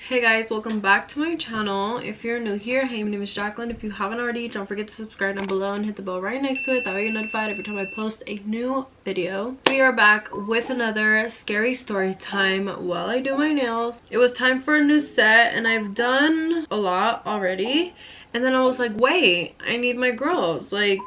Hey guys, welcome back to my channel. If you're new here, hey, my name is Jacqueline. If you haven't already, don't forget to subscribe down below and hit the bell right next to it. That way you're notified every time I post a new video. We are back with another scary story time while I do my nails. It was time for a new set and I've done a lot already. And then I was like, wait, I need my girls. Like,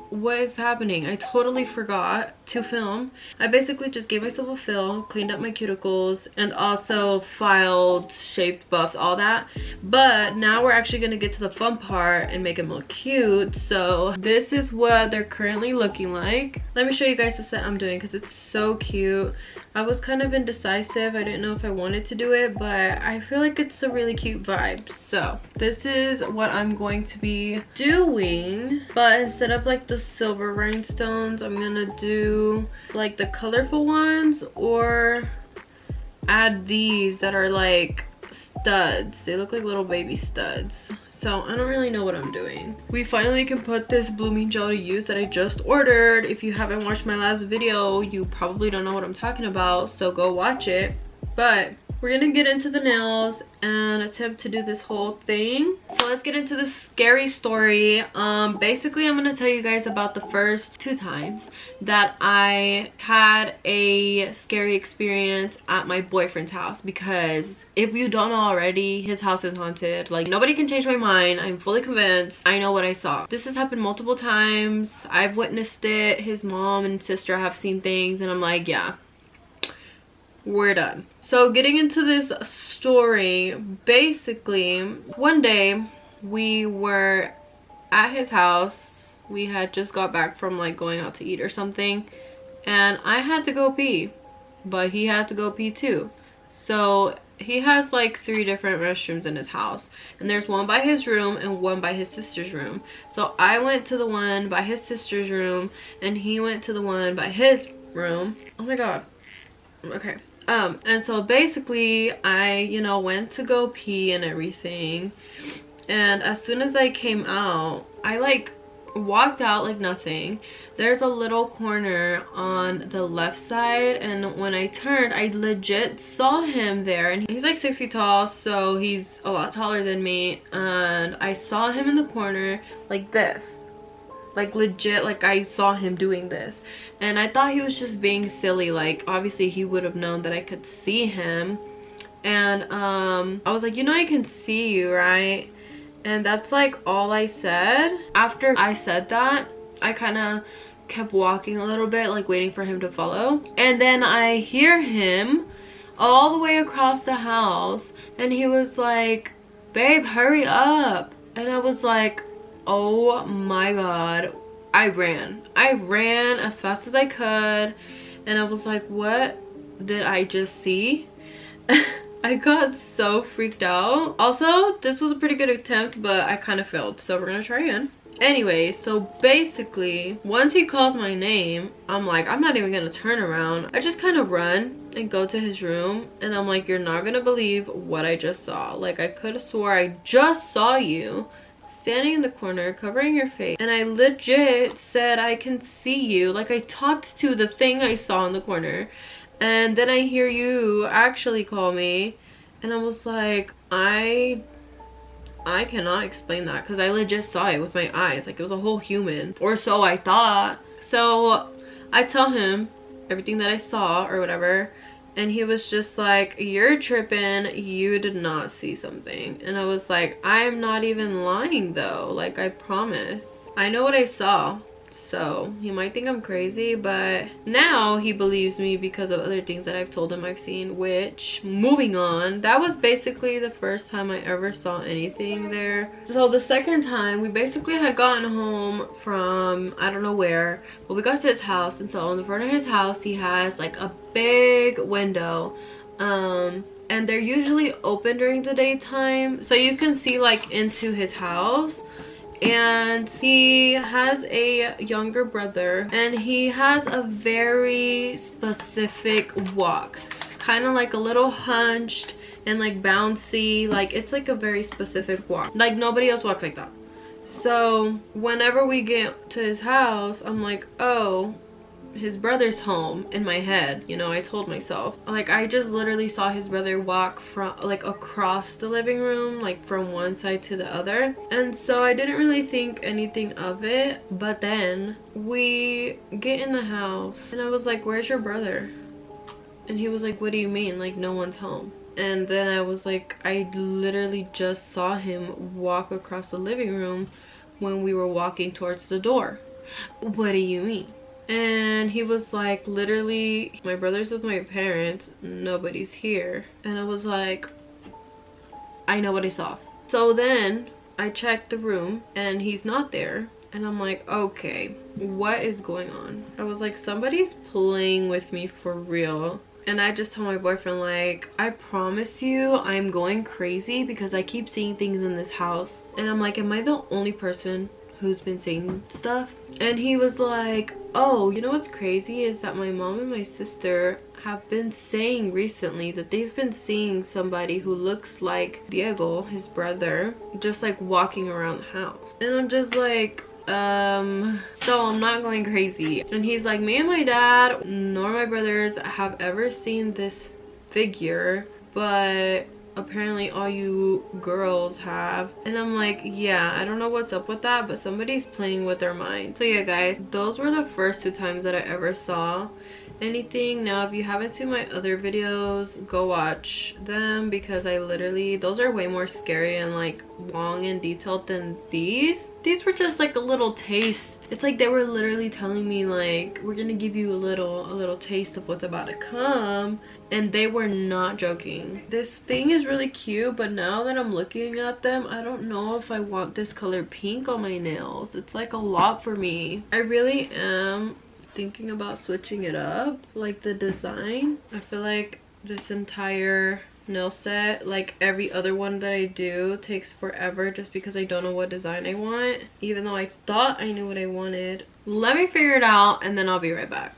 what is happening? I totally forgot to film. I basically just gave myself a fill, cleaned up my cuticles, and also filed, shaped, buffed, all that. But now we're actually gonna get to the fun part and make them look cute. So this is what they're currently looking like. Let me show you guys the set I'm doing because it's so cute. I was kind of indecisive. I didn't know if I wanted to do it, but I feel like it's a really cute vibe. So this is what I'm going to be doing, but instead of like the silver rhinestones, I'm gonna do like the colorful ones or add these that are like studs. They look like little baby studs. So I don't really know what I'm doing. We finally can put this blooming gel to use that I just ordered. If you haven't watched my last video, you probably don't know what I'm talking about, so go watch it. But we're gonna get into the nails and attempt to do this whole thing. So let's get into this scary story. Basically I'm gonna tell you guys about the first 2 times that I had a scary experience at my boyfriend's house, because if you don't know already, his house is haunted. Like, nobody can change my mind. I'm fully convinced. I know what I saw. This has happened multiple times. I've witnessed it. His mom and sister have seen things, and I'm like, yeah, we're done. So getting into this story, basically one day we were at his house. We had just got back from like going out to eat or something, and I had to go pee, but he had to go pee too. So he has like 3 different restrooms in his house, and there's one by his room and one by his sister's room. So I went to the one by his sister's room and he went to the one by his room. Oh my god. Okay. And so basically I, you know, went to go pee and everything, and as soon as I came out, I like walked out like nothing. There's a little corner on the left side, and when I turned, I legit saw him there, and he's like 6 feet tall, so he's a lot taller than me, and I saw him in the corner like this. Like legit, like I saw him doing this, and I thought he was just being silly. Like obviously he would have known that I could see him, and I was like, you know, I can see you, right? And that's like all I said. After I said that, I kind of kept walking a little bit, like waiting for him to follow, and then I hear him all the way across the house, and he was like, babe, hurry up. And I was like, oh my god. I ran as fast as I could, and I was like, what did I just see? I got so freaked out. Also, this was a pretty good attempt, but I kind of failed, so we're gonna try again. Anyway, so basically once he calls my name, I'm like, I'm not even gonna turn around. I just kind of run and go to his room, and I'm like, you're not gonna believe what I just saw. Like, I could have swore I just saw you standing in the corner covering your face, and I legit said, I can see you. Like, I talked to the thing I saw in the corner, and then I hear you actually call me, and I was like, I cannot explain that, because I legit saw it with my eyes. Like, it was a whole human, or so I thought. So I tell him everything that I saw or whatever, and he was just like, you're tripping, you did not see something. And I was like, I'm not even lying though, like, I promise I know what I saw. So he might think I'm crazy, but now he believes me because of other things that I've told him I've seen. Which, moving on, that was basically the first time I ever saw anything there. So the second time, we basically had gotten home from I don't know where, but we got to his house, and so on the front of his house he has like a big window, and they're usually open during the daytime, so you can see like into his house. And he has a younger brother, and he has a very specific walk, kind of like a little hunched and like bouncy. Like, it's like a very specific walk, like nobody else walks like that. So whenever we get to his house, I'm like, oh, his brother's home in my head, you know. I told myself, like, I just literally saw his brother walk from like across the living room, like from one side to the other, and so I didn't really think anything of it. But then we get in the house and I was like, where's your brother? And he was like, what do you mean, like no one's home? And then I was like, I literally just saw him walk across the living room when we were walking towards the door. What do you mean? And he was like, literally, my brother's with my parents, nobody's here. And I was like, I know what I saw. So then I checked the room and he's not there. And I'm like, okay, what is going on? I was like, somebody's playing with me for real. And I just told my boyfriend, like, I promise you I'm going crazy because I keep seeing things in this house. And I'm like, am I the only person who's been seeing stuff? And he was like, oh, you know what's crazy is that my mom and my sister have been saying recently that they've been seeing somebody who looks like Diego, his brother, just like walking around the house. And I'm just like, so I'm not going crazy. And he's like, me and my dad nor my brothers have ever seen this figure, but apparently all you girls have. And I'm like, yeah, I don't know what's up with that, but somebody's playing with their mind. So yeah guys, those were the first 2 times that I ever saw anything. Now if you haven't seen my other videos, go watch them, because I literally, those are way more scary and like long and detailed than these. These were just like a little taste. It's like they were literally telling me, like, we're gonna give you a little taste of what's about to come, and they were not joking. This thing is really cute, but now that I'm looking at them, I don't know if I want this color pink on my nails. It's like a lot for me. I really am thinking about switching it up, like the design. I feel like this entire nail set, like every other one that I do, takes forever just because I don't know what design I want, even though I thought I knew what I wanted. Let me figure it out and then I'll be right back.